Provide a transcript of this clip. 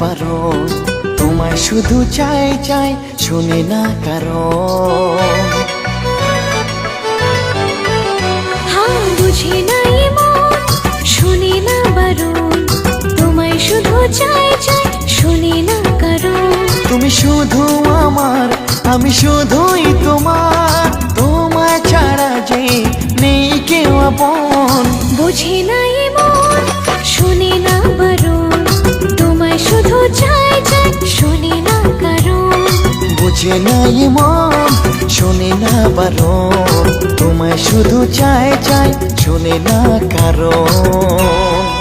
বারণ, তোমায় শুধু চাই চাই, শুনে না কারণ। হ্যাঁ বুঝে নাই মন, শুনে না বারণ, তোমায় শুধু চাই চাই, শুনে না কারণ। তুমি শুধু আমার, আমি শুধুই তোমার, তোমায় ছাড়া যে নেই কেউ আপন। বুঝে নাই মন, শুনে না বারণ, তোমায় শুধু চাই চাই, শুনে না কারণ। বুঝে নাই মন, শোনে না বারণ, তোমায় শুধু চাই চাই, শোনে না কারণ।